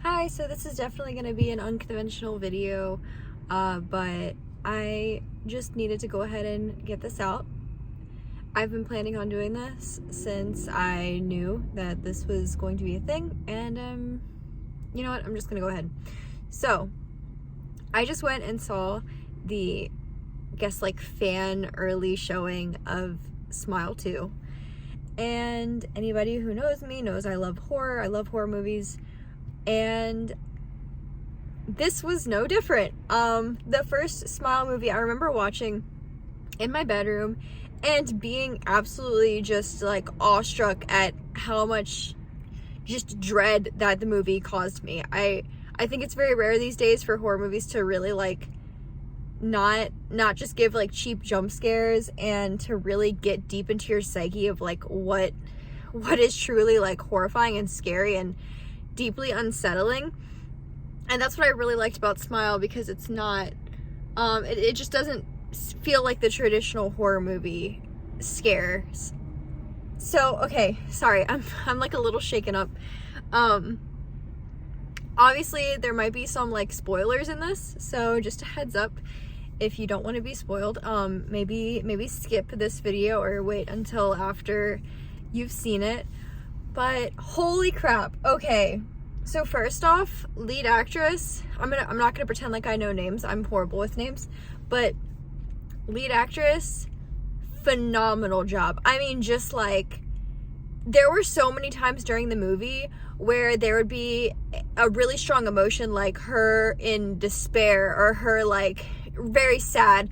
Hi, so this is definitely going to be an unconventional video, but I just needed to go ahead and get this out. I've been planning on doing this since I knew that this was going to be a thing, and you know what, I'm just going to go ahead. So, I just went and saw the, fan early showing of Smile 2, and anybody who knows me knows I love horror movies. And this was no different. The first Smile movie I remember watching in my bedroom and being absolutely just like awestruck at how much just dread that the movie caused me. I think it's very rare these days for horror movies to really like not just give like cheap jump scares and to really get deep into your psyche of like what is truly like horrifying and scary and deeply unsettling. And that's what I really liked about Smile, because it's not it just doesn't feel like the traditional horror movie scares. So okay, sorry, I'm like a little shaken up. Obviously there might be some like spoilers in this, so just a heads up if you don't want to be spoiled. Maybe skip this video or wait until after you've seen it. But holy crap. Okay, so first off, lead actress, I'm not gonna pretend like I know names. I'm horrible with names, but lead actress, phenomenal job. I mean, just like, there were so many times during the movie where there would be a really strong emotion, like her in despair or her like very sad,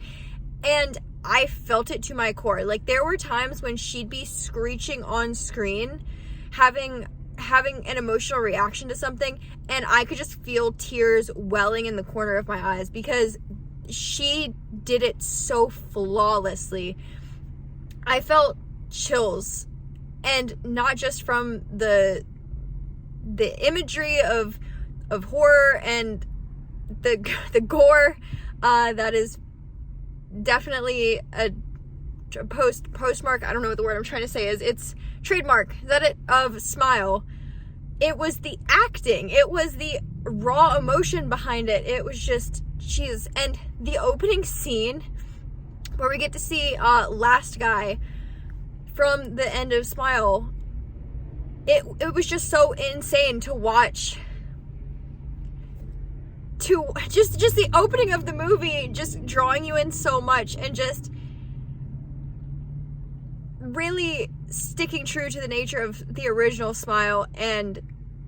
and I felt it to my core. Like, there were times when she'd be screeching on screen, having an emotional reaction to something, and I could just feel tears welling in the corner of my eyes because she did it so flawlessly. I felt chills, and not just from the imagery of horror and the gore that is definitely a postmark, I don't know what the word I'm trying to say is, it's trademark of Smile. It was the acting, it was the raw emotion behind it. It was just, jeez. And the opening scene where we get to see Last Guy from the end of Smile, it was just so insane to watch. Just the opening of the movie just drawing you in so much, and just really sticking true to the nature of the original Smile and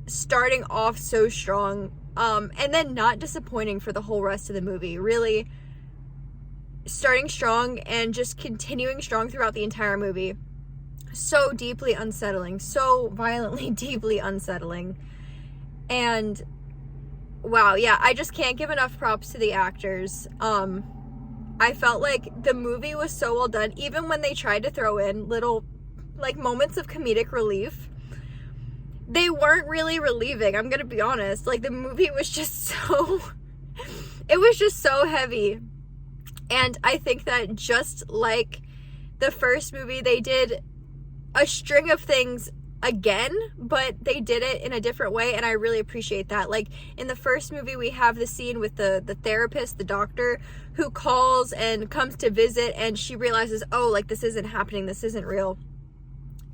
starting off so strong, and then not disappointing for the whole rest of the movie. Really starting strong and just continuing strong throughout the entire movie. So deeply unsettling, so violently deeply unsettling. And wow, yeah, I just can't give enough props to the actors. I felt like the movie was so well done, even when they tried to throw in little like moments of comedic relief. They weren't really relieving, I'm gonna be honest. Like, the movie was just so it was just so heavy. And I think that just like the first movie, they did a string of things again, but they did it in a different way, and I really appreciate that. Like, in the first movie, we have the scene with the therapist, the doctor, who calls and comes to visit, and she realizes, oh, like, this isn't happening, this isn't real.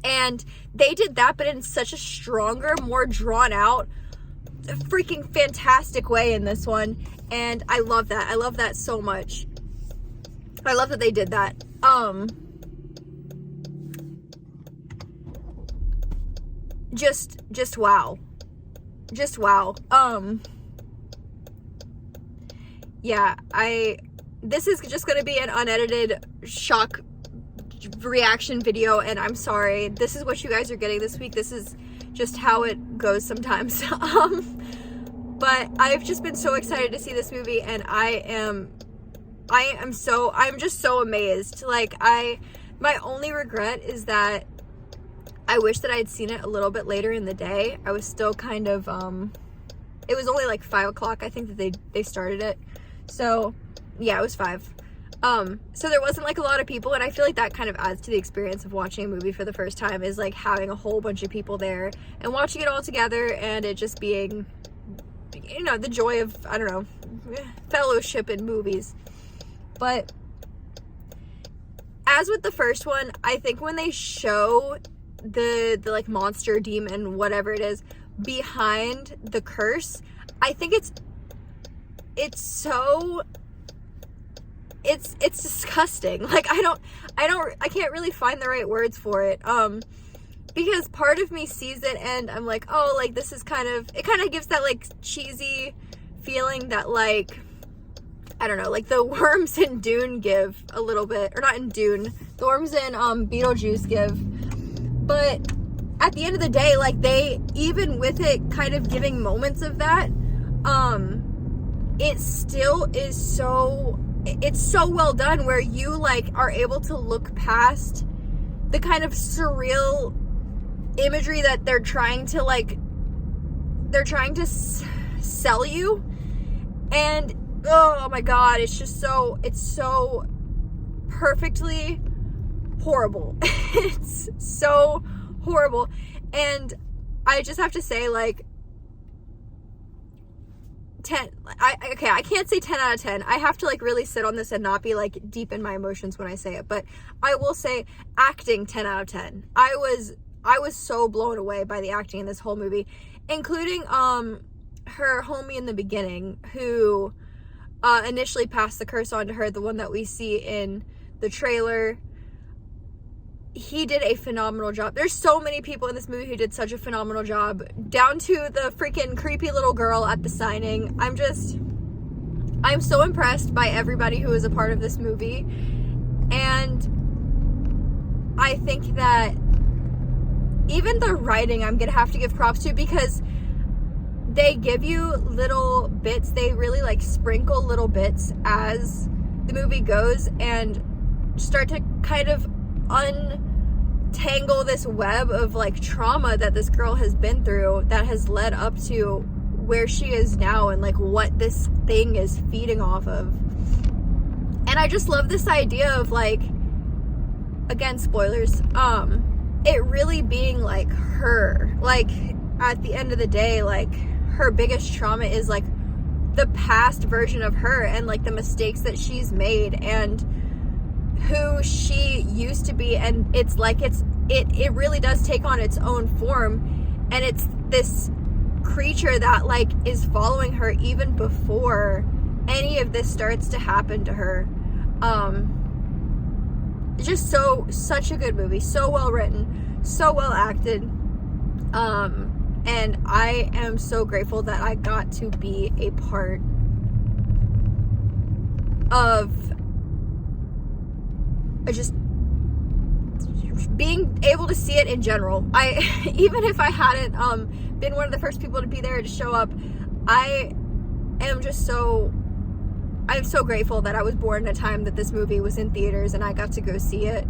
And they did that, but in such a stronger, more drawn out, freaking fantastic way in this one, and I love that. I love that so much. I love that they did that. Just wow. Just wow. Yeah, this is just gonna be an unedited shock reaction video, and I'm sorry. This is what you guys are getting this week. This is just how it goes sometimes. But I've just been so excited to see this movie, and I'm just so amazed. Like, my only regret is that I wish that I had seen it a little bit later in the day. I was still kind of, it was only like 5 o'clock, I think, that they started it. So, yeah, it was 5. So there wasn't like a lot of people, and I feel like that kind of adds to the experience of watching a movie for the first time, is like having a whole bunch of people there and watching it all together, and it just being you know, the joy of, I don't know, fellowship in movies. But as with the first one, I think when they show the like monster, demon, whatever it is behind the curse, I think it's disgusting. Like, I can't really find the right words for it. Because part of me sees it and I'm like, oh, like, this is it kind of gives that like cheesy feeling that, like, I don't know, like the worms in Dune give a little bit, or not in Dune, the worms in Beetlejuice give. But at the end of the day, like, they, even with it kind of giving moments of that, it still is it's so well done, where you like are able to look past the kind of surreal imagery that they're trying to sell you. And oh my god, it's so perfectly horrible. It's so horrible. And I just have to say, like, 10, I can't say 10 out of 10. I have to like really sit on this and not be like deep in my emotions when I say it, but I will say acting 10 out of 10. I was so blown away by the acting in this whole movie, including her homie in the beginning, who initially passed the curse on to her, the one that we see in the trailer. He did a phenomenal job. There's so many people in this movie who did such a phenomenal job, down to the freaking creepy little girl at the signing. I'm so impressed by everybody who was a part of this movie. And I think that even the writing, I'm gonna have to give props to, because they give you little bits, they really like sprinkle little bits as the movie goes, and start to kind of untangle this web of like trauma that this girl has been through, that has led up to where she is now, and like what this thing is feeding off of. And I just love this idea of, like, again, spoilers, it really being like her, like, at the end of the day, like, her biggest trauma is like the past version of her, and like the mistakes that she's made, and who she used to be. And it's like it really does take on its own form, and it's this creature that like is following her even before any of this starts to happen to her. Just such a good movie, so well written, so well acted, and I am so grateful that I got to be a part of just being able to see it in general. Even if I hadn't been one of the first people to be there to show up, I'm so grateful that I was born in a time that this movie was in theaters and I got to go see it.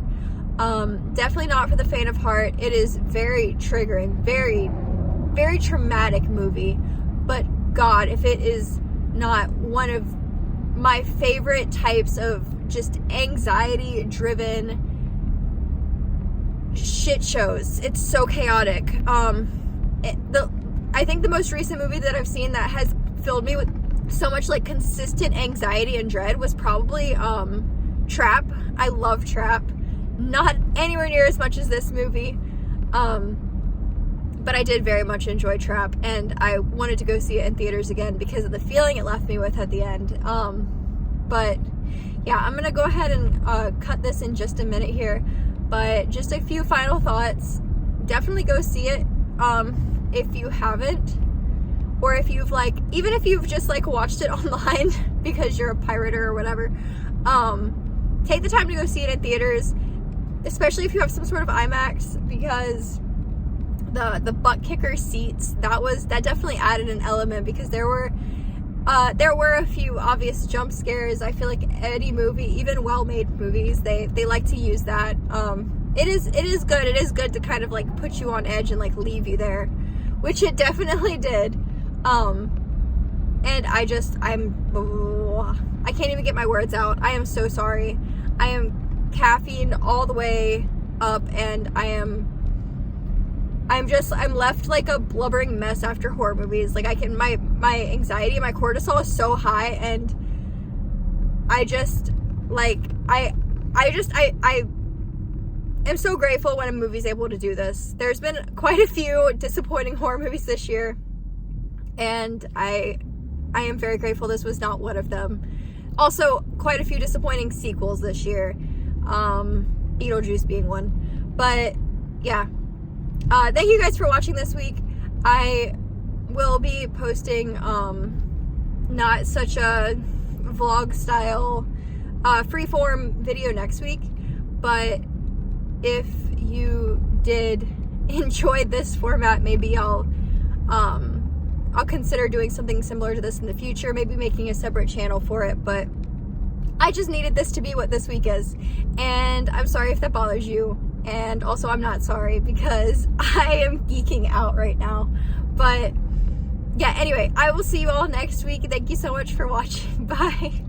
Definitely not for the faint of heart. It is very triggering, very, very traumatic movie. But God, if it is not one of my favorite types of just anxiety-driven shit shows. It's so chaotic. I think the most recent movie that I've seen that has filled me with so much like consistent anxiety and dread was probably Trap. I love Trap. Not anywhere near as much as this movie, but I did very much enjoy Trap, and I wanted to go see it in theaters again because of the feeling it left me with at the end. But yeah, I'm gonna go ahead and cut this in just a minute here, but just a few final thoughts. Definitely go see it if you haven't, or if you've even if you've just watched it online because you're a pirater or whatever. Take the time to go see it in theaters, especially if you have some sort of IMAX, because the butt kicker seats, that definitely added an element, because there were a few obvious jump scares. I feel like any movie, even well-made movies, they like to use that. It is good. It is good to kind of put you on edge and leave you there, which it definitely did. And I can't even get my words out. I am so sorry. I am caffeine all the way up, and I am I'm left like a blubbering mess after horror movies. Like my anxiety, my cortisol is so high, and I am so grateful when a movie's able to do this. There's been quite a few disappointing horror movies this year, and I am very grateful this was not one of them. Also, quite a few disappointing sequels this year, Beetlejuice being one. But yeah, thank you guys for watching this week. I will be posting not such a vlog style freeform video next week, but if you did enjoy this format, maybe I'll consider doing something similar to this in the future, maybe making a separate channel for it. But I just needed this to be what this week is, and I'm sorry if that bothers you, and also I'm not sorry because I am geeking out right now. But yeah, anyway, I will see you all next week. Thank you so much for watching. Bye.